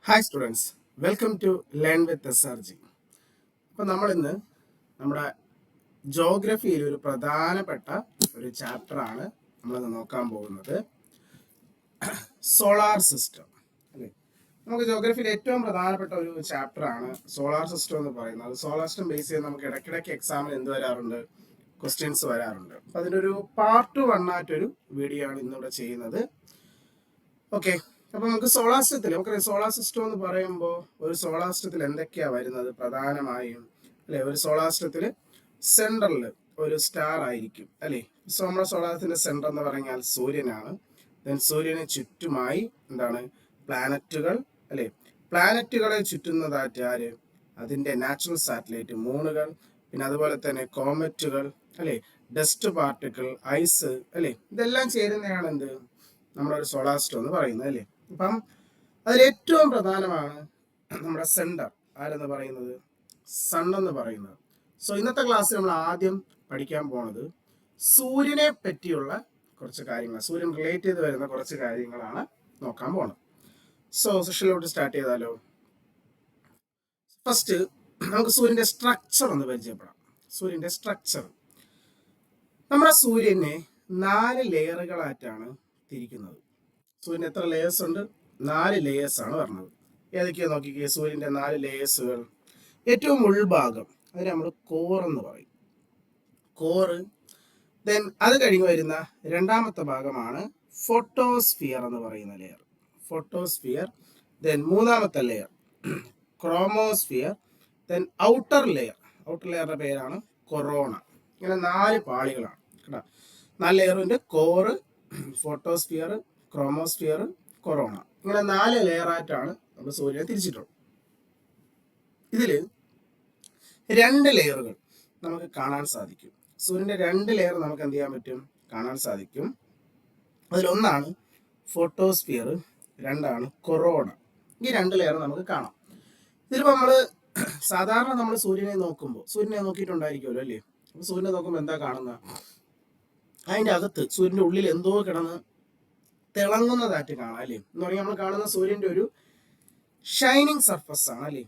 Hi students, welcome to learn with SRG. അപ്പം നമ്മളിന്ന് നമ്മുടെ ജോഗ്രഫിയിൽ ഒരു പ്രധാനപ്പെട്ട ഒരു ചാപ്റ്ററാണ് നമ്മളിന്ന് നോക്കാൻ പോകുന്നത്, സോളാർ സിസ്റ്റം. അല്ലേ, നമുക്ക് ജോഗ്രഫിയിൽ ഏറ്റവും പ്രധാനപ്പെട്ട ഒരു ചാപ്റ്ററാണ് സോളാർ സിസ്റ്റം എന്ന് പറയുന്നത്. സോളാർ സിസ്റ്റം ബേസ് ചെയ്ത് നമുക്ക് ഇടയ്ക്കിടയ്ക്ക് എക്സാമിന് എന്ത് വരാറുണ്ട്, ക്വസ്റ്റ്യൻസ് വരാറുണ്ട്. അപ്പം അതിൻ്റെ ഒരു പാർട്ട് 1 ആയിട്ടൊരു വീഡിയോ ആണ് ഇന്നിവിടെ ചെയ്യുന്നത്. ഓക്കെ, അപ്പൊ നമുക്ക് സോളാർ സിസ്റ്റത്തിൽ നമുക്കറിയാം, സോളാർ സിസ്റ്റം എന്ന് പറയുമ്പോൾ ഒരു സോളാർ സിസ്റ്റത്തിൽ എന്തൊക്കെയാ വരുന്നത് പ്രധാനമായും, അല്ലെ? ഒരു സോളാർ സിസ്റ്റത്തിൽ സെൻട്രലിൽ ഒരു സ്റ്റാർ ആയിരിക്കും, അല്ലെ? സോ നമ്മുടെ സോളാർ സിസ്റ്റത്തിന്റെ സെന്റർ എന്ന് പറഞ്ഞാൽ സൂര്യനാണ്. ദെൻ സൂര്യന് ചുറ്റുമായി എന്താണ്, പ്ലാനറ്റുകൾ, അല്ലെ? പ്ലാനറ്റുകളെ ചുറ്റുന്നതായിട്ട് ആര്? അതിന്റെ നാച്ചുറൽ സാറ്റലൈറ്റ് മൂണുകൾ, പിന്നെ അതുപോലെ തന്നെ കോമറ്റുകൾ, അല്ലെ? ഡസ്റ്റ് പാർട്ടിക്കിൾ, ഐസ്, അല്ലെ? ഇതെല്ലാം ചേരുന്നതാണ് എന്ത്, നമ്മുടെ ഒരു സോളാർ സിസ്റ്റം എന്ന് പറയുന്നത്, അല്ലേ? അപ്പം അതിൽ ഏറ്റവും പ്രധാനമാണ് നമ്മുടെ സെന്റർ ആരെന്ന് പറയുന്നത്, സൺ എന്ന് പറയുന്നത്. സോ ഇന്നത്തെ ക്ലാസ്സിൽ നമ്മൾ ആദ്യം പഠിക്കാൻ പോണത് സൂര്യനെ പറ്റിയുള്ള കുറച്ച് കാര്യങ്ങൾ, സൂര്യൻ റിലേറ്റ് ചെയ്ത് വരുന്ന കുറച്ച് കാര്യങ്ങളാണ് നോക്കാൻ പോണത്. സോ സെഷനിലോട്ട് സ്റ്റാർട്ട് ചെയ്താലോ. ഫസ്റ്റ് നമുക്ക് സൂര്യന്റെ സ്ട്രക്ചർ ഒന്ന് പരിചയപ്പെടാം. സൂര്യന്റെ സ്ട്രക്ചർ, നമ്മുടെ സൂര്യനെ 4 ലെയറുകളായിട്ടാണ് തിരിക്കുന്നത്. സൂര്യൻ എത്ര ലേയേഴ്സ് ഉണ്ട്? 4 ലേയേഴ്സ് ആണ് പറഞ്ഞത്. ഏതൊക്കെയാ നോക്കിക്കേ, സൂര്യന്റെ 4 ലേയേഴ്സുകൾ. ഏറ്റവും ഉൾഭാഗം അതിന് നമ്മൾ കോർ എന്ന് പറയും, കോറ്. ദെൻ അത് കഴിഞ്ഞ് വരുന്ന രണ്ടാമത്തെ ഭാഗമാണ് ഫോട്ടോസ്ഫിയർ എന്ന് പറയുന്ന ലെയർ, ഫോട്ടോസ്ഫിയർ. ദെൻ മൂന്നാമത്തെ layer chromosphere. Then outer layer, outer ലെയറിന്റെ പേരാണ് കൊറോണ. ഇങ്ങനെ 4 പാളികളാണ് കേട്ടോ. 4 ലെയറിന്റെ കോറ്, ഫോട്ടോസ്ഫിയർ, ക്രോമോസ്ഫിയർ, കൊറോണ. ഇങ്ങനെ 4 ലെയറായിട്ടാണ് നമ്മൾ സൂര്യനെ തിരിച്ചിട്ടുള്ളത്. ഇതില് 2 ലെയറുകൾ നമുക്ക് കാണാൻ സാധിക്കും. സൂര്യന്റെ 2 ലെയർ നമുക്ക് എന്ത് ചെയ്യാൻ പറ്റും, കാണാൻ സാധിക്കും. അതിലൊന്നാണ് ഫോട്ടോസ്ഫിയർ, രണ്ടാണ് കൊറോണ. ഈ 2 ലെയർ നമുക്ക് കാണാം. ഇതിലിപ്പോ നമ്മള് സാധാരണ നമ്മൾ സൂര്യനെ നോക്കുമ്പോൾ, സൂര്യനെ നോക്കിയിട്ടുണ്ടായിരിക്കുമല്ലോ അല്ലേ? അപ്പൊ സൂര്യനെ നോക്കുമ്പോൾ എന്താ കാണുന്നത്, അതിന്റെ അകത്ത് സൂര്യന്റെ ഉള്ളിൽ എന്തോ കിടന്ന് തിളങ്ങുന്നതായിട്ട് കാണാം, അല്ലേ? എന്ന് പറഞ്ഞാൽ നമ്മൾ കാണുന്ന സൂര്യന്റെ ഒരു ഷൈനിങ് സർഫസ് ആണ്, അല്ലേ?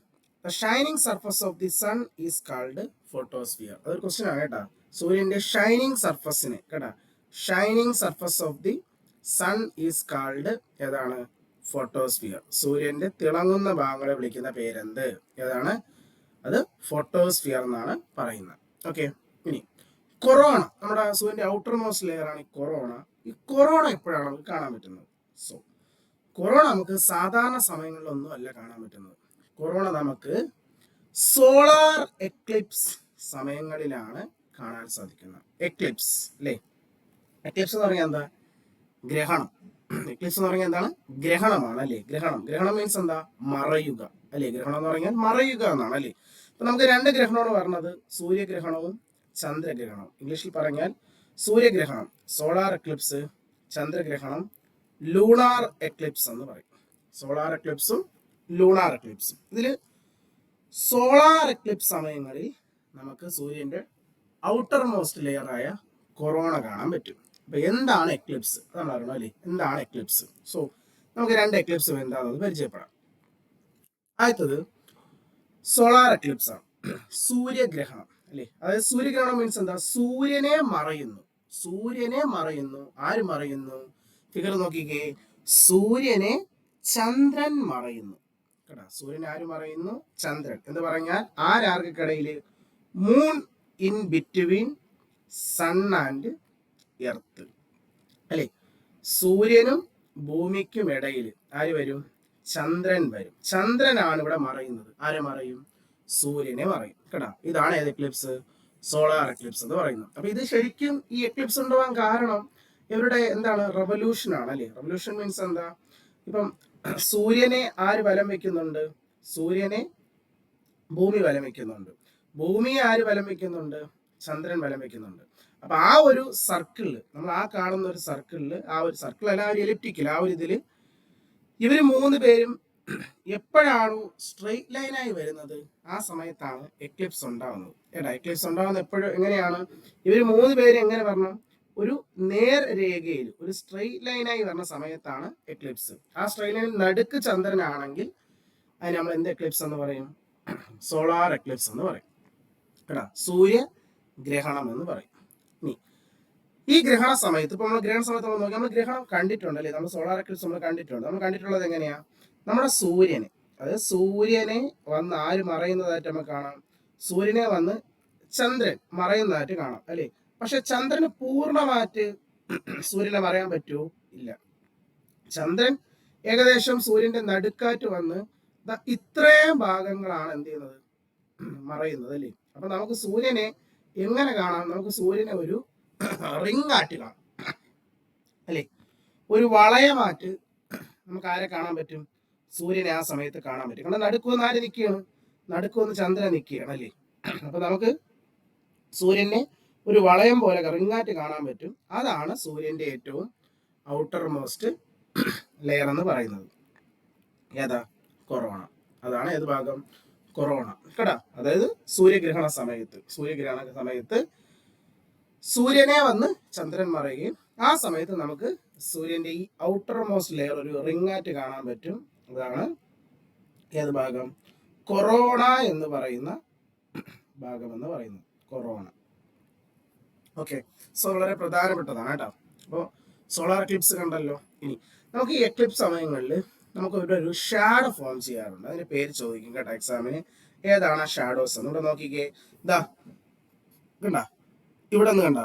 The shining surface of the sun is called photosphere. അതൊരു ക്വസ്റ്റ്യൻ ആണ് കേട്ടാ. സൂര്യന്റെ ഷൈനിങ് സർഫസിനെ കേട്ടാ, shining surface of the sun is called ഏതാണ്? ഫോട്ടോസ്ഫിയർ. സൂര്യന്റെ തിളങ്ങുന്ന ഭാഗങ്ങളെ വിളിക്കുന്ന പേരെന്ത്, ഏതാണ്? അത് ഫോട്ടോസ്ഫിയർ എന്നാണ് പറയുന്നത്. ഓക്കെ, ഇനി കൊറോണ, നമ്മുടെ സൂര്യന്റെ ഔട്ടർ മോസ്റ്റ് ലെയർ ആണ് ഈ കൊറോണ. ഈ കൊറോണ എപ്പോഴാണ് നമുക്ക് കാണാൻ പറ്റുന്നത്? സോ കൊറോണ നമുക്ക് സാധാരണ സമയങ്ങളിലൊന്നും അല്ല കാണാൻ പറ്റുന്നത്. കൊറോണ നമുക്ക് സോളാർ എക്ലിപ്സ് സമയങ്ങളിലാണ് കാണാൻ സാധിക്കുന്നത്. എക്ലിപ്സ്, അല്ലേ? എക്ലിപ്സ് എന്ന് പറഞ്ഞാൽ എന്താ? ഗ്രഹണം. എക്ലിപ്സ് എന്ന് പറഞ്ഞാൽ എന്താണ്? ഗ്രഹണമാണ്, അല്ലേ? ഗ്രഹണം, ഗ്രഹണം മീൻസ് എന്താ? മറയുക, അല്ലേ? ഗ്രഹണം എന്ന് പറഞ്ഞാൽ മറയുക എന്നാണ്, അല്ലേ? അപ്പൊ നമുക്ക് 2 ഗ്രഹണമാണ് പറഞ്ഞത്, സൂര്യഗ്രഹണവും ചന്ദ്രഗ്രഹണം. ഇംഗ്ലീഷിൽ പറഞ്ഞാൽ സൂര്യഗ്രഹണം സോളാർ എക്ലിപ്സ്, ചന്ദ്രഗ്രഹണം ലൂണാർ എക്ലിപ്സ് എന്ന് പറയും. സോളാർ എക്ലിപ്സും ലൂണാർ എക്ലിപ്സും. ഇതിൽ സോളാർ എക്ലിപ്സ് സമയങ്ങളിൽ നമുക്ക് സൂര്യന്റെ ഔട്ടർ മോസ്റ്റ് ലെയർ ആയ കൊറോണ കാണാൻ പറ്റും. അപ്പൊ എന്താണ് എക്ലിപ്സ് അതാണ് അറിയണം, അല്ലേ? എന്താണ് എക്ലിപ്സ്? സോ നമുക്ക് 2 എക്ലിപ്സ് എന്താണെന്ന് പരിചയപ്പെടാം. ആദ്യത്തത് സോളാർ എക്ലിപ്സ് ആണ്, സൂര്യഗ്രഹണം, അല്ലേ? അതായത് സൂര്യഗ്രഹണം മീൻസ് എന്താ? സൂര്യനെ മറയുന്നു, സൂര്യനെ മറയുന്നു. ആര് മറയുന്നു? ഫിഗർ നോക്കിക്കേ, സൂര്യനെ ചന്ദ്രൻ മറയുന്നു കേട്ടാ. സൂര്യനെ ആര് മറയുന്നു? ചന്ദ്രൻ. എന്ന് പറഞ്ഞാൽ ആർക്കിടയിൽ? Moon in between sun and earth, അല്ലേ? സൂര്യനും ഭൂമിക്കും ഇടയിൽ ആര് വരും? ചന്ദ്രൻ വരും. ചന്ദ്രനാണ് ഇവിടെ മറയുന്നത്. ആരെ മറയും? സൂര്യനെ മറയും കേട്ടാ. ഇതാണ് ഏത് എക്ലിപ്സ്? സോളാർ എക്ലിപ്സ് എന്ന് പറയുന്നത്. അപ്പൊ ഇത് ശരിക്കും ഈ എക്ലിപ്സ് ഉണ്ടാവാൻ കാരണം ഇവരുടെ എന്താണ്? റെവല്യൂഷൻ ആണ്, അല്ലേ? റെവല്യൂഷൻ മീൻസ് എന്താ? ഇപ്പം സൂര്യനെ ആര് വലം വെക്കുന്നുണ്ട്? സൂര്യനെ ഭൂമി വലം വെക്കുന്നുണ്ട്. ഭൂമിയെ ആര് വലം വെക്കുന്നുണ്ട്? ചന്ദ്രൻ വലം വെക്കുന്നുണ്ട്. അപ്പൊ ആ ഒരു സർക്കിളില്, നമ്മൾ ആ കാണുന്ന ഒരു സർക്കിളില്, ആ ഒരു സർക്കിൾ അല്ല, ആ ഒരു എലിപ്റ്റിക്കൽ, ആ ഒരു ഇതില് ഇവര് 3 പേരും എപ്പോഴാണോ സ്ട്രെയിറ്റ് ലൈനായി വരുന്നത് ആ സമയത്താണ് എക്ലിപ്സ് ഉണ്ടാവുന്നത്. ഏട്ടാ, എക്ലിപ്സ് ഉണ്ടാവുന്നത് എപ്പോഴും എങ്ങനെയാണ്? ഇവർ 3 പേര് എങ്ങനെ വരണം? ഒരു നേർ രേഖയിൽ ഒരു സ്ട്രെയിറ്റ് ലൈനായി വരുന്ന സമയത്താണ് എക്ലിപ്സ്. ആ സ്ട്രെയിറ്റ് ലൈനിൽ നടുക്ക് ചന്ദ്രനാണെങ്കിൽ അതിന് നമ്മൾ എന്ത് എക്ലിപ്സ് എന്ന് പറയും? സോളാർ എക്ലിപ്സ് എന്ന് പറയും കേട്ടാ, സൂര്യഗ്രഹണം എന്ന് പറയും. ഇനി ഈ ഗ്രഹണ സമയത്ത് ഇപ്പൊ നമ്മൾ ഗ്രഹണ സമയത്ത് നമ്മൾ നോക്കി, നമ്മൾ ഗ്രഹണം കണ്ടിട്ടുണ്ട് അല്ലേ? നമ്മൾ സോളാർ എക്ലിപ്സ് നമ്മൾ കണ്ടിട്ടുണ്ട്. നമ്മൾ കണ്ടിട്ടുള്ളത് എങ്ങനെയാ? നമ്മുടെ സൂര്യനെ, അതായത് സൂര്യനെ വന്ന് ആര് മറയുന്നതായിട്ട് നമുക്ക് കാണാം? സൂര്യനെ വന്ന് ചന്ദ്രൻ മറയുന്നതായിട്ട് കാണാം അല്ലേ? പക്ഷെ ചന്ദ്രന് പൂർണ്ണമായിട്ട് സൂര്യനെ മറയാൻ പറ്റുമോ? ഇല്ല. ചന്ദ്രൻ ഏകദേശം സൂര്യന്റെ നടുക്കാറ്റ് വന്ന് ഇത്രയും ഭാഗങ്ങളാണ് എന്ത് ചെയ്യുന്നത്? മറയുന്നത് അല്ലേ? അപ്പൊ നമുക്ക് സൂര്യനെ എങ്ങനെ കാണാം? നമുക്ക് സൂര്യനെ ഒരു റിംഗ് ആയിട്ട് കാണാം അല്ലേ? ഒരു വളയമായിട്ട് നമുക്ക് ആരെ കാണാൻ പറ്റും? സൂര്യനെ ആ സമയത്ത് കാണാൻ പറ്റും. കാരണം നടുക്കുവന്ന് ആര് നിൽക്കുകയാണ്? നടുക്കുവന്ന് ചന്ദ്രൻ നിൽക്കുകയാണ് അല്ലേ? അപ്പൊ നമുക്ക് സൂര്യനെ ഒരു വളയം പോലെ റിങ്ങായിട്ട് കാണാൻ പറ്റും. അതാണ് സൂര്യന്റെ ഏറ്റവും ഔട്ടർ മോസ്റ്റ് ലെയർ എന്ന് പറയുന്നത്. ഏതാ? കൊറോണ. അതാണ് ഏത് ഭാഗം? കൊറോണ കേട്ടാ. അതായത് സൂര്യഗ്രഹണ സമയത്ത് സൂര്യനെ വന്ന് ചന്ദ്രൻ മറയുകയും ആ സമയത്ത് നമുക്ക് സൂര്യന്റെ ഈ ഔട്ടർ മോസ്റ്റ് ലെയർ ഒരു റിങ്ങായിട്ട് കാണാൻ പറ്റും. അതാണ് ഏത് ഭാഗം? കൊറോണ എന്ന് പറയുന്ന ഭാഗം എന്ന് പറയുന്നത്. കൊറോണ. ഓക്കെ, സോ വളരെ പ്രധാനപ്പെട്ടതാണ് കേട്ടോ. അപ്പോൾ സോളാർ എക്ലിപ്സ് കണ്ടല്ലോ. ഇനി നമുക്ക് ഈ എക്ലിപ്സ് സമയങ്ങളിൽ നമുക്ക് ഒരു ഷാഡോ ഫോം ചെയ്യാറുണ്ട്. അതിന്റെ പേര് ചോദിക്കും കേട്ടോ എക്സാമിന്. ഏതാണ് ആ ഷാഡോസ് എന്ന്? ഇവിടെ നോക്കിക്കേ, ഇതാ കണ്ട, ഇവിടെ നിന്ന് കണ്ട,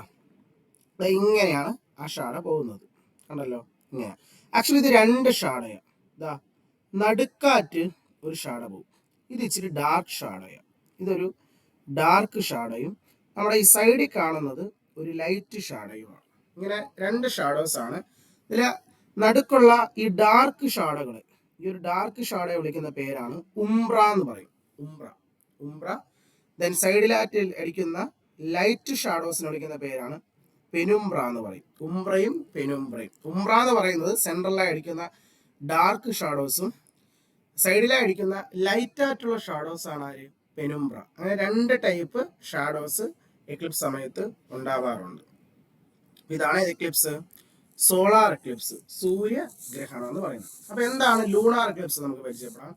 ഇങ്ങനെയാണ് ആ ഷാഡോ പോകുന്നത്. കണ്ടല്ലോ, ഇങ്ങനെ. ആക്ച്വലി ഇത് രണ്ട് ഷാഡോയാണ്. ഇതാ നടുക്കാറ്റ് ഒരു ഷാഡോ പോകും. ഇത് ഇച്ചിരി ഡാർക്ക് ഷാഡോയാണ്. ഇതൊരു ഡാർക്ക് ഷാഡോയും നമ്മുടെ ഈ സൈഡിൽ കാണുന്നത് ഒരു ലൈറ്റ് ഷാഡോയുമാണ്. ഇങ്ങനെ രണ്ട് ഷാഡോസ് ആണ്. ഇതിൽ നടുക്കുള്ള ഈ ഡാർക്ക് ഷാഡോകളെ, ഈ ഒരു ഡാർക്ക് ഷാഡോയെ വിളിക്കുന്ന പേരാണ് ഉംബ്ര എന്ന് പറയും. ഉംബ്ര. ദെൻ സൈഡിലായിട്ട് അടിക്കുന്ന ലൈറ്റ് ഷാഡോസിനെ വിളിക്കുന്ന പേരാണ് പെനുംബ്ര എന്ന് പറയും. ഉംബ്രയും പെനുംബ്രയും. ഉംബ്ര എന്ന് പറയുന്നത് സെൻട്രലായി അടിക്കുന്ന ഡാർക്ക് ഷാഡോസും സൈഡിലായി അടിക്കുന്ന ലൈറ്റ് ആയിട്ടുള്ള ഷാഡോസ് ആണ് ആര്? പെനുംബ്ര. അങ്ങനെ രണ്ട് ടൈപ്പ് ഷാഡോസ് എക്ലിപ്സ് സമയത്ത് ഉണ്ടാവാറുണ്ട്. ഇതാണ് എക്ലിപ്സ്, സോളാർ എക്ലിപ്സ്, സൂര്യഗ്രഹണം എന്ന് പറയുന്നത്. അപ്പൊ എന്താണ് ലൂണാർ എക്ലിപ്സ്? നമുക്ക് പരിചയപ്പെടാം.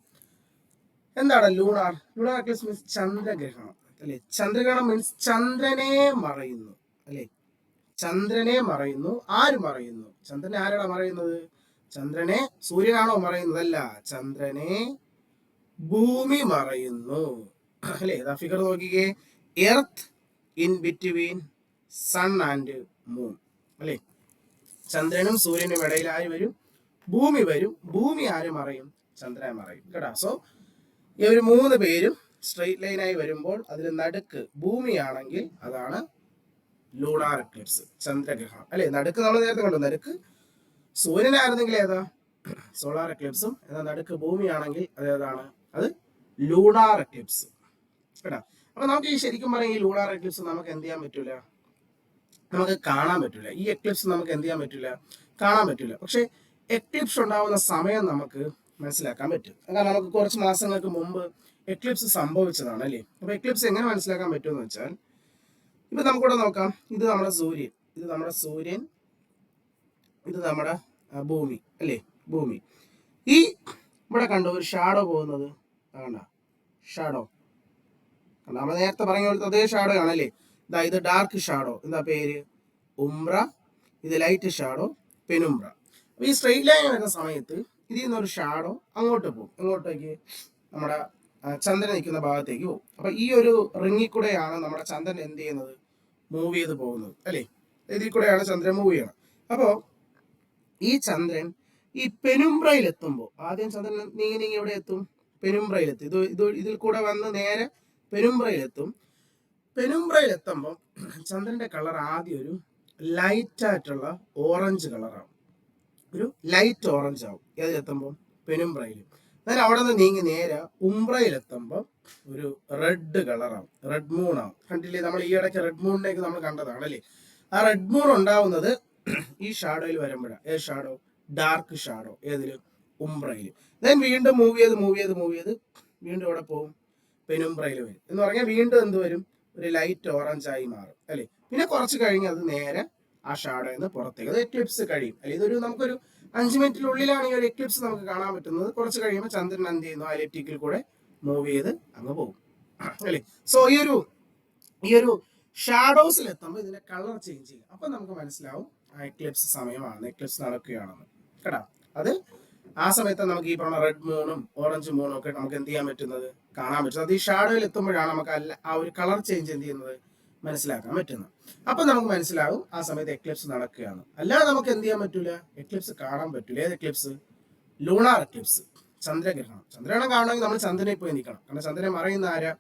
എന്താണ് ലൂണാർ? ലൂണാർ എക്ലിപ്സ് മീൻസ് ചന്ദ്രഗ്രഹണം അല്ലെ? ചന്ദ്രഗ്രഹണം മീൻസ് ചന്ദ്രനെ മറയുന്നു അല്ലെ? ചന്ദ്രനെ മറയുന്നു. ആര് മറയുന്നു? ചന്ദ്രനെ ആരാണ് മറയുന്നത്? ചന്ദ്രനെ സൂര്യനാണോ മറയുന്നതല്ല, ചന്ദ്രനെ ഭൂമി മറയുന്നു അല്ലെ? ഫിഗർ നോക്കിക്കേ, earth in between sun and moon അല്ലെ? ചന്ദ്രനും സൂര്യനും ഇടയിൽ ആര് വരും? ഭൂമി വരും. ഭൂമി ആര് മറയും? ചന്ദ്രനെ മറയും കേട്ടാ. സോ ഈ ഒരു മൂന്ന് പേരും സ്ട്രെയിറ്റ് ലൈനായി വരുമ്പോൾ അതിൽ നടുക്ക് ഭൂമിയാണെങ്കിൽ അതാണ് ലൂണാർ എക്ലിപ്സ്, ചന്ദ്രഗ്രഹണം അല്ലെ? നടുക്ക് നമ്മൾ നേരത്തെ കണ്ടു, നടുക്ക് സൂര്യനായിരുന്നെങ്കിൽ ഏതാ? സോളാർ എക്ലിപ്സും. എന്നാൽ നടുക്ക് ഭൂമിയാണെങ്കിൽ അതേതാണ്? അത് ലൂണാർ എക്ലിപ്സ് കേട്ടാ. അപ്പൊ നമുക്ക് ഈ ശരിക്കും പറയാം, ഈ ലൂണാർ എക്ലിപ്സ് നമുക്ക് എന്ത് ചെയ്യാൻ പറ്റൂല? നമുക്ക് കാണാൻ പറ്റില്ല. ഈ എക്ലിപ്സ് നമുക്ക് എന്ത് ചെയ്യാൻ പറ്റില്ല? കാണാൻ പറ്റില്ല. പക്ഷെ എക്ലിപ്സ് ഉണ്ടാവുന്ന സമയം നമുക്ക് മനസ്സിലാക്കാൻ പറ്റും. കാരണം നമുക്ക് കുറച്ച് മാസങ്ങൾക്ക് മുമ്പ് എക്ലിപ്സ് സംഭവിച്ചതാണ് അല്ലേ? അപ്പൊ എക്ലിപ്സ് എങ്ങനെ മനസ്സിലാക്കാൻ പറ്റുമെന്ന് വെച്ചാൽ, ഇപ്പൊ നമുക്കിവിടെ നോക്കാം. ഇത് നമ്മുടെ സൂര്യൻ, ഇത് നമ്മുടെ ഭൂമി അല്ലേ? ഭൂമി. ഈ ഇവിടെ കണ്ടോ ഒരു ഷാഡോ പോകുന്നത്? കണ്ട ഷാഡോ കണ്ട? നമ്മൾ നേരത്തെ പറഞ്ഞ പോലത്തെ അതേ ഷാഡോ ആണല്ലേ? ഇത് ഡാർക്ക് ഷാഡോ, എന്താ പേര്? ഉംബ്ര. ഇത് ലൈറ്റ് ഷാഡോ, പെനുംബ്ര. അപ്പൊ ഈ സ്ട്രെയിറ്റ് ലൈൻ വരുന്ന സമയത്ത് ഇതിൽ നിന്നൊരു ഷാഡോ അങ്ങോട്ട് പോകും. എങ്ങോട്ടേക്ക്? നമ്മുടെ ചന്ദ്രൻ നിൽക്കുന്ന ഭാഗത്തേക്ക് പോകും. അപ്പൊ ഈ ഒരു റിങ്ങിൽ കൂടെയാണ് നമ്മുടെ ചന്ദ്രൻ എന്ത് ചെയ്യുന്നത്? മൂവ് ചെയ്ത് പോകുന്നത് അല്ലേ? ഇതിൽ കൂടെയാണ് ചന്ദ്രൻ മൂവ് ചെയ്യണം. അപ്പോ ഈ ചന്ദ്രൻ ഈ പെനുംബ്രയിൽ എത്തുമ്പോൾ, ആദ്യം ചന്ദ്രൻ നീങ്ങി എവിടെ എത്തും? പെനുംബ്രയിലെത്തും. ഇതിൽ കൂടെ വന്ന് നേരെ പെനുംബ്രയിലെത്തും. പെനുംബ്രയിലെത്തുമ്പോൾ ചന്ദ്രന്റെ കളർ ആദ്യം ഒരു ലൈറ്റ് ആയിട്ടുള്ള ഓറഞ്ച് കളറാവും. ഒരു ലൈറ്റ് ഓറഞ്ച് ആവും ഏതിലെത്തുമ്പോൾ? പെനുംബ്രയിൽ. എന്നാൽ അവിടെ നിന്ന് നീങ്ങി നേരെ ഉംബ്രയിലെത്തുമ്പോൾ ഒരു റെഡ് കളറാവും, റെഡ് മൂൺ ആവും. കണ്ടില്ലേ? നമ്മൾ ഈ ഇടയ്ക്ക് റെഡ് മൂണിലേക്ക് നമ്മൾ കണ്ടതാണ് അല്ലേ? ആ റെഡ് മൂൺ ഉണ്ടാവുന്നത് ഈ ഷാഡോയിൽ വരുമ്പോഴാണ്. ഏത് ഷാഡോ? Dark shadow. ഏതില്? ഉംബ്രയിൽ. ദെൻ വീണ്ടും മൂവ് ചെയ്ത് വീണ്ടും ഇവിടെ പോകും, പെനുംബ്രയിൽ വരും. എന്ന് പറഞ്ഞാൽ വീണ്ടും എന്ത് വരും? ഒരു ലൈറ്റ് ഓറഞ്ച് ആയി മാറും അല്ലേ? പിന്നെ കുറച്ച് കഴിഞ്ഞ് അത് നേരെ ആ ഷാഡോയിൽ നിന്ന് പുറത്തേക്ക്. അത് എക്ലിപ്സ് കഴിയും, അല്ലെങ്കിൽ ഇതൊരു നമുക്കൊരു 5 മിനിറ്റിനുള്ളിലാണ് ഈ ഒരു എക്ലിപ്സ് നമുക്ക് കാണാൻ പറ്റുന്നത്. കുറച്ച് കഴിയുമ്പോൾ ചന്ദ്രൻ എന്ത് ചെയ്യുന്നു, ആ എലിപ്റ്റിക്കിൽ കൂടെ മൂവ് ചെയ്ത് അങ്ങ് പോകും അല്ലേ. സോ ഈ ഒരു ഷാഡോസിൽ എത്തുമ്പോൾ ഇതിന്റെ കളർ ചേഞ്ച് ചെയ്യും. അപ്പൊ നമുക്ക് മനസ്സിലാവും ആ എക്ലിപ്സ് സമയമാണ്, എക്ലിപ്സ് നടക്കുകയാണെന്ന് കേട്ടോ. അത് ആ സമയത്ത് നമുക്ക് ഈ പറഞ്ഞ റെഡ് മൂണും ഓറഞ്ച് മൂണും ഒക്കെ നമുക്ക് എന്ത് ചെയ്യാൻ പറ്റുന്നത്, കാണാൻ പറ്റുന്നത്. അത് ഈ ഷാഡോയിൽ എത്തുമ്പോഴാണ് നമുക്ക് ആ ഒരു കളർ ചേഞ്ച് എന്ത് ചെയ്യുന്നത്, മനസ്സിലാക്കാൻ പറ്റുന്നത്. അപ്പൊ നമുക്ക് മനസ്സിലാവും ആ സമയത്ത് എക്ലിപ്സ് നടക്കുകയാണ്. അല്ലാതെ നമുക്ക് എന്ത് ചെയ്യാൻ പറ്റൂല, എക്ലിപ്സ് കാണാൻ പറ്റൂല. ഏത് എക്ലിപ്സ്? ലൂണാർ എക്ലിപ്സ്, ചന്ദ്രഗ്രഹണം. ചന്ദ്രഗ്രഹണം കാണണമെങ്കിൽ നമ്മൾ ചന്ദ്രനെ പോയി നിൽക്കണം, കാരണം ചന്ദ്രനെ മറയുന്ന ആരാ?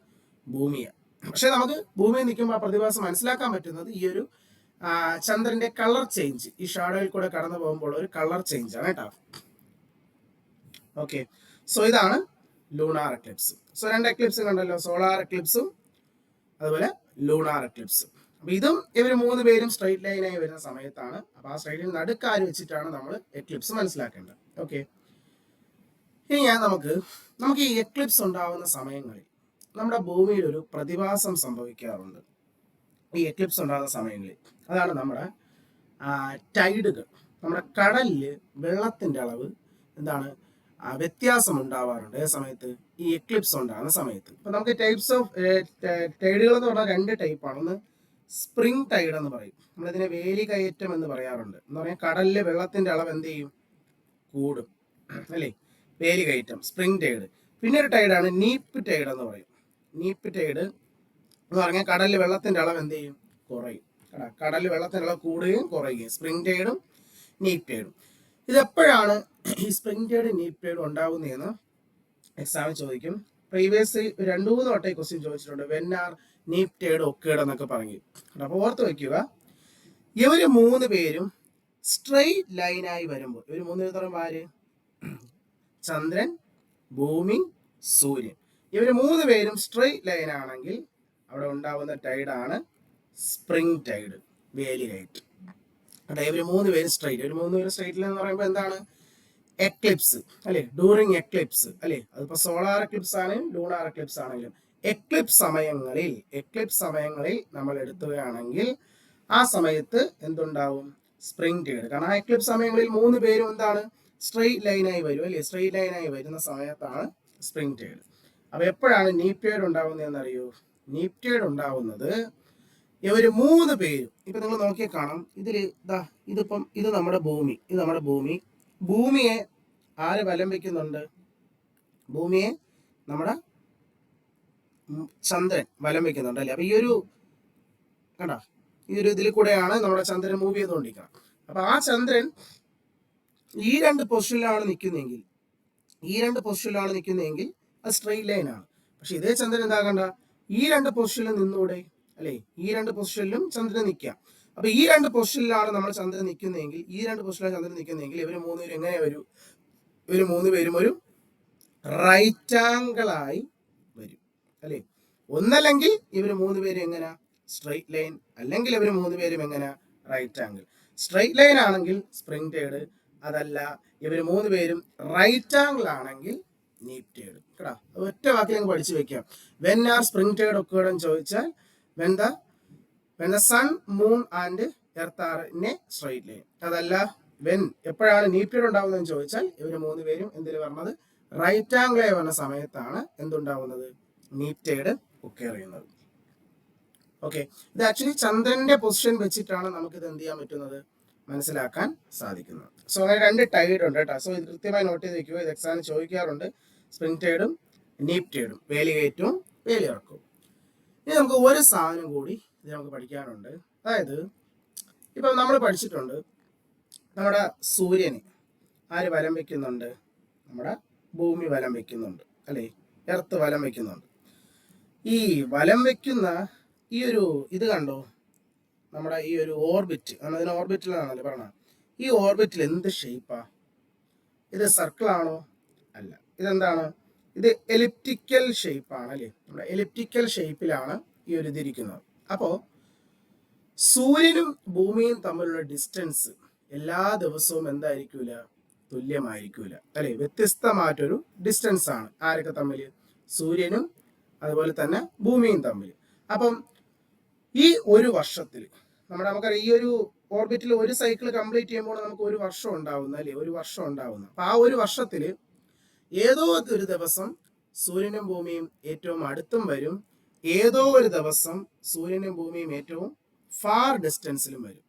ഭൂമിയാണ്. പക്ഷെ നമുക്ക് ഭൂമിയിൽ നിൽക്കുമ്പോൾ ആ പ്രതിഭാസം മനസ്സിലാക്കാൻ പറ്റുന്നത് ഈ ഒരു ചന്ദ്രന്റെ കളർ ചേഞ്ച്, ഈ ഷാഡോയിൽ കൂടെ കടന്നു പോകുമ്പോൾ ഒരു കളർ ചേഞ്ച് ആണ് കേട്ടോ. ഓക്കെ, സോ ഇതാണ് ലൂണാർ എക്ലിപ്സ്. സോ 2 എക്ലിപ്സ് കണ്ടല്ലോ, സോളാർ എക്ലിപ്സും അതുപോലെ ലൂണാർ എക്ലിപ്സും. അപ്പൊ ഇതും ഇവർ 3 പേരും സ്ട്രൈറ്റ് ലൈനായി വരുന്ന സമയത്താണ്. അപ്പൊ ആ സ്ട്രൈറ്റ് ലൈൻ നടുക്കാര് വെച്ചിട്ടാണ് നമ്മൾ എക്ലിപ്സ് മനസ്സിലാക്കേണ്ടത്. ഓക്കെ, ഇനി നമുക്ക് ഈ എക്ലിപ്സ് ഉണ്ടാവുന്ന സമയങ്ങളിൽ നമ്മുടെ ഭൂമിയിൽ ഒരു പ്രതിഭാസം സംഭവിക്കാറുണ്ട്. ഈ എക്ലിപ്സ് ഉണ്ടാകുന്ന സമയങ്ങളിൽ അതാണ് നമ്മുടെ ടൈഡുകൾ. നമ്മുടെ കടലില് വെള്ളത്തിന്റെ അളവ് എന്താണ്, വ്യത്യാസം ഉണ്ടാവാറുണ്ട്. ഏത് സമയത്ത്? ഈ എക്ലിപ്സ് ഉണ്ടാകുന്ന സമയത്ത്. ഇപ്പൊ നമുക്ക് ടൈപ്സ് ഓഫ് ടൈഡുകൾ എന്ന് പറഞ്ഞാൽ 2 ടൈപ്പാണ്. ഒന്ന് സ്പ്രിംഗ് ടൈഡ് എന്ന് പറയും, നമ്മളിതിനെ വേലി കയറ്റം എന്ന് പറയാറുണ്ട്. എന്ന് പറഞ്ഞാൽ കടലിലെ വെള്ളത്തിന്റെ അളവ് എന്ത് ചെയ്യും, കൂടും അല്ലേ, വേലി കയറ്റം, സ്പ്രിംഗ് ടൈഡ്. പിന്നെ ഒരു ടൈഡാണ് നീപ്പ് ടൈഡ് എന്ന് പറയും. നീപ്പ് ടൈഡ് എന്ന് പറഞ്ഞാൽ കടലിൽ വെള്ളത്തിന്റെ അളവ് എന്ത് ചെയ്യും, കുറയും. കടലിൽ വെള്ളത്തിന്റെ അളവ് കൂടുകയും കുറയുകയും. Spring ടൈഡും nape ടൈഡും. ഇതെപ്പോഴാണ് ഈ സ്പ്രിംഗ് ടൈഡും നീപ്പ് ടൈഡും ഉണ്ടാവുന്നതെന്ന് എക്സാമിൽ ചോദിക്കും. പ്രീവിയസ് 2-3 വട്ടം ഈ ക്വസ്റ്റ്യൻ ചോദിച്ചിട്ടുണ്ട്. When are neap tide occurred എന്നൊക്കെ പറഞ്ഞു. അപ്പൊ ഓർത്ത് വയ്ക്കുക, ഇവര് 3 പേരും സ്ട്രെയിറ്റ് ലൈനായി വരുമ്പോൾ, ഇവര് 3 പേര് പറയുമ്പോൾ ആര്? ചന്ദ്രൻ, ഭൂമി, സൂര്യൻ. ഇവര് 3 പേരും സ്ട്രെയിറ്റ് ലൈൻ ആണെങ്കിൽ അവിടെ ഉണ്ടാവുന്ന ടൈഡാണ് സ്പ്രിംഗ് ടൈഡ്, വേലി കയറ്റ്. ഇവര് 3 പേരും സ്ട്രെയിറ്റ്. ഇവര് 3 പേരും സ്ട്രെയിറ്റ് എന്ന് പറയുമ്പോൾ എന്താണ്? എക്ലിപ്സ് അല്ലെ, ഡ്യൂറിങ് എക്ലിപ്സ് അല്ലെ. അതിപ്പോ സോളാർ എക്ലിപ്സ് ആണെങ്കിലും ലൂണാർ എക്ലിപ്സ് ആണെങ്കിലും എക്ലിപ്സ് സമയങ്ങളിൽ നമ്മൾ എടുക്കുകയാണെങ്കിൽ ആ സമയത്ത് എന്തുണ്ടാവും? Spring tide. കാരണം ആ എക്ലിപ്സ് സമയങ്ങളിൽ 3 പേരും എന്താണ്, സ്ട്രെയിറ്റ് ലൈനായി വരും അല്ലെ. സ്ട്രെയിറ്റ് ലൈനായി വരുന്ന സമയത്താണ് സ്പ്രിംഗ് ടൈഡ്. അപ്പൊ എപ്പോഴാണ് നീപ്പ് ടൈഡ് ഉണ്ടാവുന്നതെന്ന് അറിയോ? നീപ്പ് ടൈഡ് ഉണ്ടാവുന്നത് ഇവര് 3 പേരും, ഇപ്പൊ നിങ്ങൾ നോക്കിയാൽ കാണാം, ഇത് നമ്മുടെ ഭൂമി. ഭൂമിയെ ആര് വലം വെക്കുന്നുണ്ട്? ഭൂമിയെ നമ്മുടെ ചന്ദ്രൻ വലം വെക്കുന്നുണ്ട് അല്ലെ. അപ്പൊ ഈ ഒരു ഇതിൽ കൂടെയാണ് നമ്മുടെ ചന്ദ്രൻ മൂവ് ചെയ്തുകൊണ്ടിരിക്കുന്നത്. അപ്പൊ ആ ചന്ദ്രൻ ഈ 2 പൊസിഷനിലാണ് നിൽക്കുന്നതെങ്കിൽ അത് സ്ട്രെയിറ്റ് ലൈൻ ആണ്. പക്ഷെ ഇതേ ചന്ദ്രൻ എന്താകണ്ട, ഈ 2 പൊസിഷനിൽ നിന്നൂടെ അല്ലെ. ഈ 2 പൊസിഷനിലും ചന്ദ്രൻ നിൽക്കാം. അപ്പൊ ഈ 2 പൊസിഷനിലാണ് നമ്മൾ ചന്ദ്രൻ നിൽക്കുന്നതെങ്കിൽ ഇവര് 3 പേരും എങ്ങനെ വരും? ഇവര് 3 പേരും ഒരു റൈറ്റ് ആംഗിൾ ആയി വരും അല്ലെ. ഒന്നല്ലെങ്കിൽ ഇവര് 3 പേരും എങ്ങനെ, സ്ട്രെയിറ്റ് ലൈൻ, അല്ലെങ്കിൽ ഇവര് 3 പേരും എങ്ങനെ, റൈറ്റ് ആംഗിൾ. സ്ട്രെയിറ്റ് ലൈൻ ആണെങ്കിൽ സ്പ്രിംഗ് ടൈഡ്, അതല്ല ഇവര് 3 പേരും റൈറ്റ് ആംഗിൾ ആണെങ്കിൽ നീപ്പ് ടൈഡ്. കേട്ടോ, ഒറ്റ വാക്കിൽ അങ്ങ് പഠിച്ചു വെക്കാം. When are spring tide occurred എന്ന് ചോദിച്ചാൽ when the sun, moon and earth are in a straight line. അതല്ല എപ്പോഴാണ് നീപ്പ് ടൈഡ് ഉണ്ടാവുന്നതെന്ന് ചോദിച്ചാൽ ഇവര് 3 പേരും എന്തിൽ പറഞ്ഞത്, റൈറ്റ് ആംഗിൾ ആയി വന്ന സമയത്താണ് എന്തുണ്ടാവുന്നത്, നീപ്പ് ടൈഡ് ഒക്കേർ ചെയ്യുന്നത്. ഓക്കെ, ഇത് ആക്ച്വലി ചന്ദ്രന്റെ പൊസിഷൻ വെച്ചിട്ടാണ് നമുക്ക് ഇത് എന്ത് ചെയ്യാൻ പറ്റുന്നത്, മനസ്സിലാക്കാൻ സാധിക്കുന്നത്. സോ അങ്ങനെ 2 ടൈഡ് ഉണ്ട് കേട്ടോ. സോ ഇത് കൃത്യമായി നോട്ട് ചെയ്ത് വെക്കുക. ഇത് എക്സാമിന് ചോദിക്കാറുണ്ട്. സ്പ്രിംഗ് ടൈഡും നീപ്പ് ടൈഡും, വേലി കയറ്റവും വേലി ഇറക്കവും. ഇനി നമുക്ക് ഒരു സാധനം കൂടി ഇത് നമുക്ക് പഠിക്കാനുണ്ട്. അതായത് ഇപ്പൊ നമ്മൾ പഠിച്ചിട്ടുണ്ട്, നമ്മുടെ സൂര്യനെ ആര് വലം വെക്കുന്നുണ്ട്? നമ്മുടെ ഭൂമി വലം വെക്കുന്നുണ്ട് അല്ലെ, എർത്ത് വലം വെക്കുന്നുണ്ട്. ഈ വലം വെക്കുന്ന ഈ ഒരു ഇത് കണ്ടോ, നമ്മുടെ ഈ ഒരു ഓർബിറ്റ്, അതിന് ഓർബിറ്റിലാണല്ലോ പറഞ്ഞ. ഈ ഓർബിറ്റിൽ എന്ത് ഷേപ്പാ? ഇത് സർക്കിൾ ആണോ? അല്ല. ഇതെന്താണ്? ഇത് എലിപ്റ്റിക്കൽ ഷേപ്പാണ് അല്ലേ. നമ്മുടെ എലിപ്റ്റിക്കൽ ഷേപ്പിലാണ് ഈ ഒരു ഇതിരിക്കുന്നത്. അപ്പോ സൂര്യനും ഭൂമിയും തമ്മിലുള്ള ഡിസ്റ്റൻസ് എല്ലാ ദിവസവും എന്തായിരിക്കൂല, തുല്യമായിരിക്കൂല അല്ലെ. വ്യത്യസ്തമായിട്ടൊരു ഡിസ്റ്റൻസ് ആണ് ആരൊക്കെ തമ്മിൽ, സൂര്യനും അതുപോലെ തന്നെ ഭൂമിയും തമ്മിൽ. അപ്പം ഈ ഒരു വർഷത്തിൽ നമുക്കറിയാം, ഈ ഒരു ഓർബിറ്റിൽ ഒരു സൈക്കിൾ കംപ്ലീറ്റ് ചെയ്യുമ്പോൾ നമുക്ക് ഒരു വർഷം ഉണ്ടാവുന്ന അല്ലേ, ഒരു വർഷം ഉണ്ടാവുന്ന. അപ്പൊ ആ ഒരു വർഷത്തിൽ ഏതോ ഒരു ദിവസം സൂര്യനും ഭൂമിയും ഏറ്റവും അടുത്തും വരും, ഏതോ ഒരു ദിവസം സൂര്യനും ഭൂമിയും ഏറ്റവും ഫാർ ഡിസ്റ്റൻസിലും വരും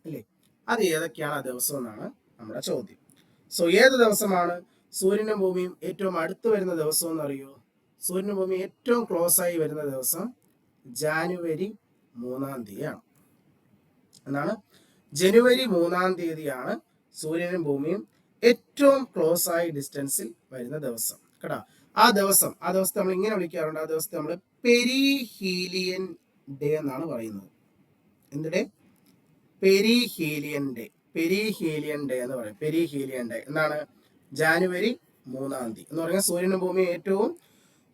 അല്ലേ. അത് ഏതൊക്കെയാണ് ആ ദിവസം എന്നാണ് നമ്മുടെ ചോദ്യം. സോ ഏത് ദിവസമാണ് സൂര്യനും ഭൂമിയും ഏറ്റവും അടുത്ത് വരുന്ന ദിവസം എന്ന് അറിയോ? സൂര്യനും ഭൂമി ഏറ്റവും ക്ലോസ് ആയി വരുന്ന ദിവസം ജാനുവരി 3-ാം തീയതിയാണ്. എന്നാണ് ജനുവരി 3-ാം തീയതിയാണ് സൂര്യനും ഭൂമിയും ഏറ്റവും ക്ലോസ് ആയി ഡിസ്റ്റൻസിൽ വരുന്ന ദിവസം കേട്ടോ. ആ ദിവസത്തെ നമ്മൾ ഇങ്ങനെ വിളിക്കാറുണ്ട്, ആ ദിവസത്തെ നമ്മൾ പെരിഹീലിയൻ ഡേ എന്നാണ് പറയുന്നത്. എന്ത് day? Perihelion day. Perihelion day എന്ന് പറയും. പെരിഹീലിയൻ ഡേ എന്താണ്? ജാനുവരി 3-ാം തീയതി എന്ന് പറഞ്ഞാൽ സൂര്യനും ഭൂമിയും ഏറ്റവും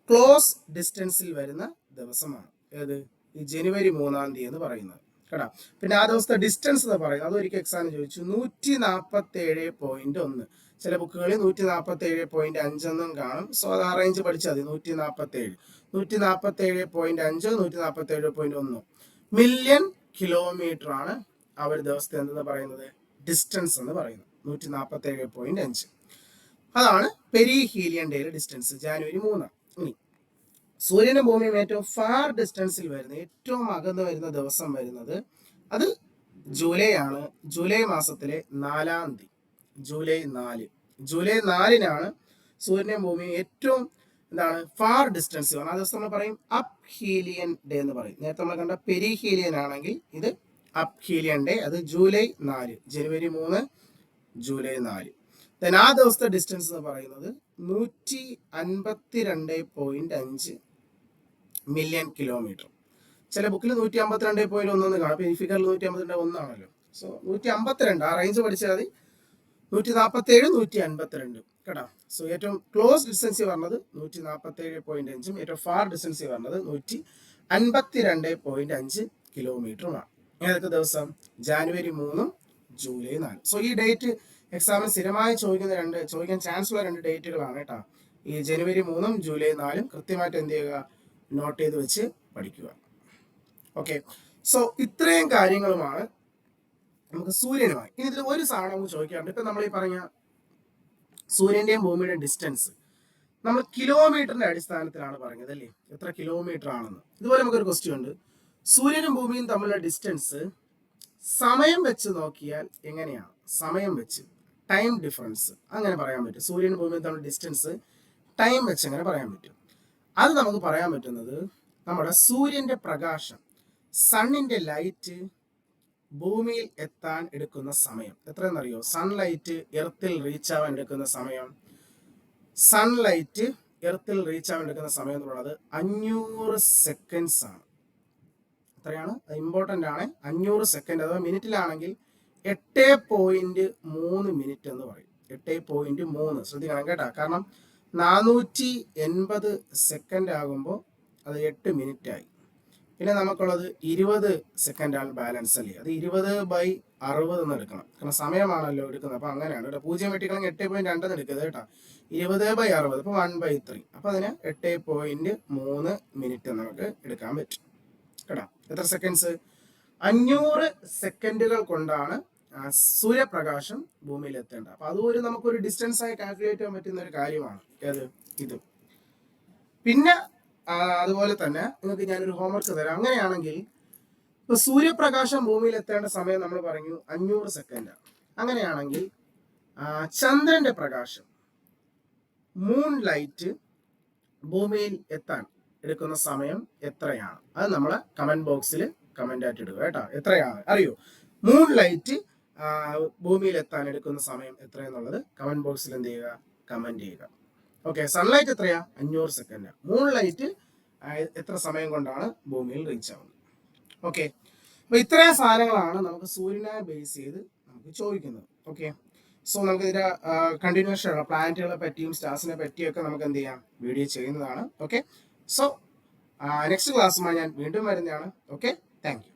ക്ലോസ് ഡിസ്റ്റൻസിൽ വരുന്ന ദിവസമാണ്. ഏത്? ഈ ജനുവരി 3-ാം തീയതി എന്ന് പറയുന്നത് കേട്ടോ. പിന്നെ ആ ദിവസത്തെ ഡിസ്റ്റൻസ് എന്ന് പറയുന്നത്, അതൊരിക്കൽ എക്സാമിന് ചോദിച്ചു, 147.1. ചില ബുക്കുകളിൽ 147.5 എന്നും കാണും. സോ അത് അറേഞ്ച് പഠിച്ചാൽ മതി. 147, 147.5, 147.1 മില്യൺ കിലോമീറ്റർ ആണ് ആ ഒരു ദിവസത്തെ എന്തെന്ന് പറയുന്നത്? ഡിസ്റ്റൻസ് എന്ന് പറയുന്നത് 147.5. അതാണ് പെരിഹീലിയൻ ഡേയുടെ ഡിസ്റ്റൻസ്, ജാനുവരി 3. ഇനി സൂര്യനും ഭൂമിയും ഏറ്റവും ഫാർ ഡിസ്റ്റൻസിൽ വരുന്ന, ഏറ്റവും അകന്ന് വരുന്ന ദിവസം വരുന്നത് അത് ജൂലൈ ആണ്. ജൂലൈ മാസത്തിലെ 4-ാം തീയതി, ജൂലൈ 4. ജൂലൈ 4-നാണ് സൂര്യനും ഭൂമിയും ഏറ്റവും എന്താണ് ഫാർ ഡിസ്റ്റൻസ് ആണ്. ആ ദിവസം നമ്മൾ പറയും അപ്ഹീലിയൻ ഡേ എന്ന് പറയും. നേരത്തെ നമ്മൾ കണ്ട പെരിഹീലിയൻ ആണെങ്കിൽ ഇത് അപ്ഹീലിയൻ ഡേ. അത് ജൂലൈ 4, ജനുവരി 3, ജൂലൈ 4. ദെൻ ആ ദിവസത്തെ ഡിസ്റ്റൻസ് എന്ന് പറയുന്നത് 152.5 മില്യൺ കിലോമീറ്റർ. ചില ബുക്കിൽ 152.1 കാണും. അപ്പൊ ഈ ഫിഗറിൽ 152 ആണല്ലോ. സോ 152 ആ റേഞ്ച് പഠിച്ചാൽ മതി. 147, 152 കേട്ടോ. സോ ഏറ്റവും ക്ലോസ് ഡിസ്റ്റൻസ് പറഞ്ഞത് 147.5, ഏറ്റവും ഫാർ ഡിസ്റ്റൻസ് പറഞ്ഞത് 152.5 കിലോമീറ്ററുമാണ്. ഏതൊക്കെ ദിവസം? ജാനുവരി 3, ജൂലൈ 4. സോ ഈ ഡേറ്റ് എക്സാമിന് സ്ഥിരമായി ചോദിക്കാൻ ചാൻസ് ഉള്ള 2 ഡേറ്റുകളാണ് കേട്ടോ. ഈ ജനുവരി 3, ജൂലൈ 4 കൃത്യമായിട്ട് എന്ത് ചെയ്യുക? നോട്ട് ചെയ്ത് വെച്ച് പഠിക്കുക. ഓക്കെ. സോ ഇത്രയും കാര്യങ്ങളുമാണ് നമുക്ക് സൂര്യനുമായി. ഇനി ഇതിൽ ഒരു സാധനം നമുക്ക് ചോദിക്കാറുണ്ട്. ഇപ്പൊ നമ്മൾ ഈ പറഞ്ഞ സൂര്യന്റെയും ഭൂമിയുടെയും ഡിസ്റ്റൻസ് നമ്മൾ കിലോമീറ്ററിന്റെ അടിസ്ഥാനത്തിലാണ് പറഞ്ഞത് അല്ലേ, എത്ര കിലോമീറ്റർ ആണെന്ന്. ഇതുപോലെ നമുക്കൊരു ക്വസ്റ്റ്യൻ ഉണ്ട്, സൂര്യനും ഭൂമിയും തമ്മിലുള്ള ഡിസ്റ്റൻസ് സമയം വെച്ച് നോക്കിയാൽ എങ്ങനെയാണ്? സമയം വെച്ച്, ടൈം ഡിഫറൻസ് അങ്ങനെ പറയാൻ പറ്റും. സൂര്യനും ഭൂമിയും തമ്മിലുള്ള ഡിസ്റ്റൻസ് ടൈം വെച്ച് എങ്ങനെ പറയാൻ പറ്റും? അത് നമുക്ക് പറയാൻ പറ്റുന്നത് നമ്മുടെ സൂര്യന്റെ പ്രകാശം, സണ്ണിന്റെ ലൈറ്റ് ഭൂമിയിൽ എത്താൻ എടുക്കുന്ന സമയം എത്രയെന്നറിയോ? സൺലൈറ്റ് എർത്തിൽ റീച്ച് ആവാൻ എടുക്കുന്ന സമയം, സൺലൈറ്റ് എർത്തിൽ റീച്ച് ആവാൻ എടുക്കുന്ന സമയം എന്നുള്ളത് 500 സെക്കൻഡ്സ് ആണ്. എത്രയാണ്? അത് ഇമ്പോർട്ടൻ്റ് ആണ്. 500 സെക്കൻഡ്. അഥവാ മിനിറ്റിലാണെങ്കിൽ 8.3 മിനിറ്റ് എന്ന് പറയും. 8.3 ശ്രദ്ധിക്കണം കേട്ടോ. കാരണം 480 സെക്കൻഡ് ആകുമ്പോൾ അത് 8 മിനിറ്റ് ആയി. പിന്നെ നമുക്കുള്ളത് 20 സെക്കൻഡാണ് ബാലൻസ് അല്ലേ. അത് 20/60 എന്ന് എടുക്കണം. കാരണം സമയമാണല്ലോ എടുക്കുന്നത്. അപ്പൊ അങ്ങനെയാണ് കേട്ടോ. 0 വെട്ടിക്കളെങ്കിൽ 8.2 എന്ന് എടുക്കരുത് കേട്ടോ. 20/60 അപ്പൊ 1/3. അപ്പൊ അതിന് 8.3 മിനിറ്റ് നമുക്ക് എടുക്കാൻ പറ്റും കേട്ടോ. എത്ര സെക്കൻഡ്സ്? 500 സെക്കൻഡുകൾ കൊണ്ടാണ് സൂര്യപ്രകാശം ഭൂമിയിൽ എത്തേണ്ടത്. അപ്പൊ അതുപോലെ നമുക്കൊരു ഡിസ്റ്റൻസ് ആയി കാൽക്കുലേറ്റ് ചെയ്യാൻ പറ്റുന്ന ഒരു കാര്യമാണ് ഏത്? ഇത്. പിന്നെ അതുപോലെ തന്നെ നിങ്ങൾക്ക് ഞാനൊരു ഹോംവർക്ക് തരാം. അങ്ങനെയാണെങ്കിൽ ഇപ്പൊ സൂര്യപ്രകാശം ഭൂമിയിൽ എത്തേണ്ട സമയം നമ്മൾ പറഞ്ഞു 500 സെക്കൻഡാണ്. അങ്ങനെയാണെങ്കിൽ ചന്ദ്രന്റെ പ്രകാശം, മൂൺ ലൈറ്റ് ഭൂമിയിൽ എത്താൻ എടുക്കുന്ന സമയം എത്രയാണ്? അത് നമ്മളെ കമന്റ് ബോക്സിൽ കമന്റ് ആയിട്ട് ഇടുക കേട്ടോ. എത്രയാണ് അറിയോ? മൂൺ ലൈറ്റ് ഭൂമിയിൽ എത്താൻ എടുക്കുന്ന സമയം എത്രയെന്നുള്ളത് കമന്റ് ബോക്സിൽ എന്ത് ചെയ്യുക? കമന്റ് ചെയ്യുക. ഓക്കെ. സൺലൈറ്റ് എത്രയാ? 500 സെക്കൻഡ്. മൂൺ ലൈറ്റ് എത്ര സമയം കൊണ്ടാണ് ഭൂമിയിൽ റീച്ച് ആവുന്നത്? ഓക്കെ. അപ്പൊ ഇത്രയും സാധനങ്ങളാണ് നമുക്ക് സൂര്യനെ ബേസ് ചെയ്ത് നമുക്ക് ചോദിക്കുന്നത്. ഓക്കെ. സോ നമുക്ക് ഇതിന്റെ കണ്ടിന്യൂഷൻ പ്ലാനറ്റുകളെ പറ്റിയും സ്റ്റാർസിനെ പറ്റിയൊക്കെ നമുക്ക് എന്ത് ചെയ്യാം? വീഡിയോ ചെയ്യുന്നതാണ്. ഓക്കെ. സോ നെക്സ്റ്റ് ക്ലാസ്സുമായി ഞാൻ വീണ്ടും വരുന്നതാണ്. ഓക്കെ. Thank you.